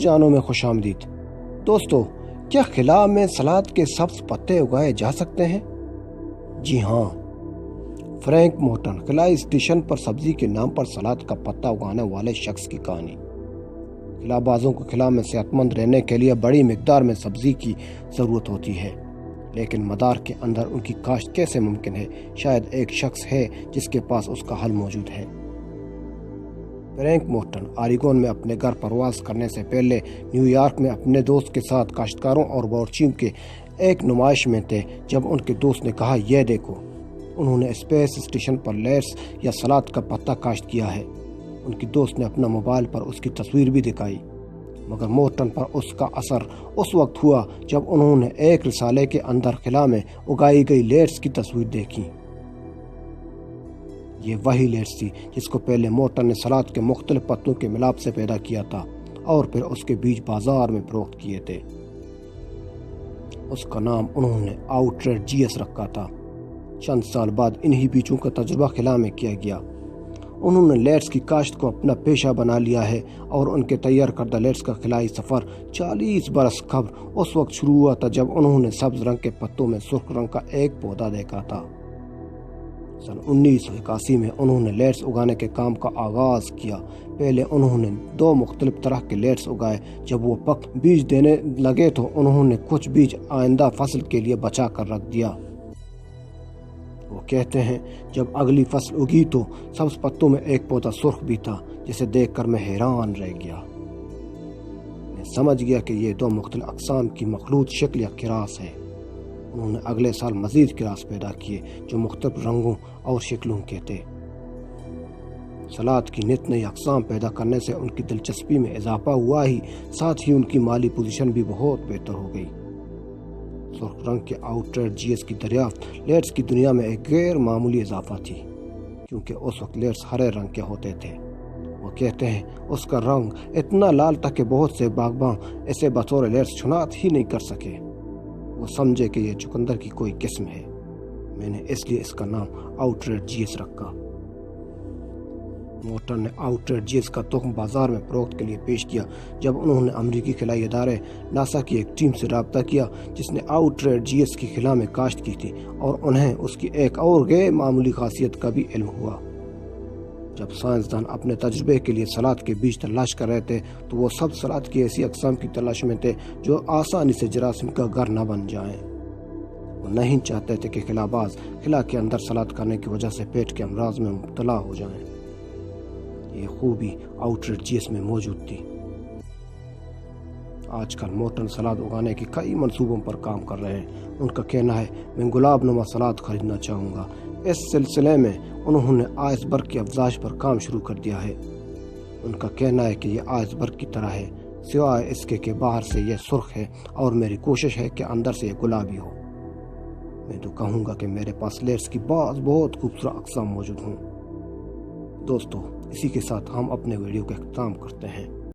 نوجوانوں میں خوش آمدید۔ دوستو، کیا خلا میں سلاد کے سبز پتے اگائے جا سکتے ہیں؟ جی ہاں، فرینک مورٹن، خلائی اسٹیشن پر سبزی کے نام پر سلاد کا پتا اگانے والے شخص کی کہانی۔ خلا بازوں کو خلا میں صحت مند رہنے کے لیے بڑی مقدار میں سبزی کی ضرورت ہوتی ہے، لیکن مدار کے اندر ان کی کاشت کیسے ممکن ہے؟ شاید ایک شخص ہے جس کے پاس اس کا حل موجود ہے۔ فرینک مورٹن آریگون میں اپنے گھر پرواز کرنے سے پہلے نیو یارک میں اپنے دوست کے ساتھ کاشتکاروں اور باورچیوں کے ایک نمائش میں تھے جب ان کے دوست نے کہا، یہ دیکھو، انہوں نے اسپیس اسٹیشن پر لیٹس یا سلاد کا پتا کاشت کیا ہے۔ ان کی دوست نے اپنا موبائل پر اس کی تصویر بھی دکھائی، مگر مورٹن پر اس کا اثر اس وقت ہوا جب انہوں نے ایک رسالے کے اندر خلا میں اگائی گئی لیٹس کی تصویر دیکھی۔ یہ وہی لیٹس تھی جس کو پہلے مورٹن نے سلاد کے مختلف پتوں کے ملاپ سے پیدا کیا تھا اور پھر اس کے بیج بازار میں فروخت کیے تھے۔ اس کا نام انہوں نے آؤٹریجیس رکھا تھا۔ چند سال بعد انہی بیجوں کا تجربہ خلا میں کیا گیا۔ انہوں نے لیٹس کی کاشت کو اپنا پیشہ بنا لیا ہے اور ان کے تیار کردہ لیٹس کا خلائی سفر 40 برس قبل اس وقت شروع ہوا تھا جب انہوں نے سبز رنگ کے پتوں میں سرخ رنگ کا ایک پودا دیکھا تھا۔ سن 1981 میں انہوں نے لیٹس اگانے کے کام کا آغاز کیا۔ پہلے انہوں نے 2 مختلف طرح کے لیٹس اگائے۔ جب وہ پک بیج دینے لگے تو انہوں نے کچھ بیج آئندہ فصل کے لیے بچا کر رکھ دیا۔ وہ کہتے ہیں، جب اگلی فصل اگی تو سبز پتوں میں ایک پودا سرخ بھی تھا جسے دیکھ کر میں حیران رہ گیا۔ میں سمجھ گیا کہ یہ 2 مختلف اقسام کی مخلوط شکل یا کراس ہے۔ انہوں نے اگلے سال مزید کراس پیدا کیے جو مختلف رنگوں اور شکلوں کے تھے۔ سلاد کی نت نئی اقسام پیدا کرنے سے ان کی دلچسپی میں اضافہ ہوا ہی ساتھ ہی ان کی مالی پوزیشن بھی بہت بہتر ہو گئی۔ سرخ رنگ کے آؤٹریجیس کی دریافت لیٹس کی دنیا میں ایک غیر معمولی اضافہ تھی، کیونکہ اس وقت لیٹس ہرے رنگ کے ہوتے تھے۔ وہ کہتے ہیں، اس کا رنگ اتنا لال تھا کہ بہت سے باغباں اسے بطور لیٹس شناخت ہی نہیں کر سکے۔ وہ سمجھے کہ یہ چقندر کی کوئی قسم ہے۔ میں نے اس لیے اس کا نام آؤٹریجیس رکھا۔ مورٹن نے آؤٹریجیس کا تخم بازار میں فروخت کے لیے پیش کیا جب انہوں نے امریکی خلائی ادارے ناسا کی ایک ٹیم سے رابطہ کیا جس نے آؤٹریجیس کی خلا میں کاشت کی تھی، اور انہیں اس کی ایک اور غیر معمولی خاصیت کا بھی علم ہوا۔ جب سائنسدان اپنے تجربے کے لیے سلاد کے بیج تلاش کر رہے تھے تو وہ سب سلاد کی ایسی اقسام کی تلاش میں تھے جو آسانی سے جراثیم کا گھر نہ بن جائیں۔ وہ نہیں چاہتے تھے کہ خلا باز خلا کے اندر سلاد کرنے کی وجہ سے پیٹ کے امراض میں مبتلا ہو جائیں۔ یہ خوبی آؤٹریجیس میں موجود تھی۔ آج کل مورٹن سلاد اگانے کے کئی منصوبوں پر کام کر رہے ہیں۔ ان کا کہنا ہے، میں گلاب نما سلاد خریدنا چاہوں گا۔ اس سلسلے میں انہوں نے آئس برگ کی افزائش پر کام شروع کر دیا ہے۔ ان کا کہنا ہے کہ یہ آئس برگ کی طرح ہے، سوائے اس کے کہ باہر سے یہ سرخ ہے، اور میری کوشش ہے کہ اندر سے یہ گلابی ہو۔ میں تو کہوں گا کہ میرے پاس لیٹس کی بہت خوبصورت اقسام موجود ہوں۔ دوستو، اسی کے ساتھ ہم اپنے ویڈیو کا اختتام کرتے ہیں۔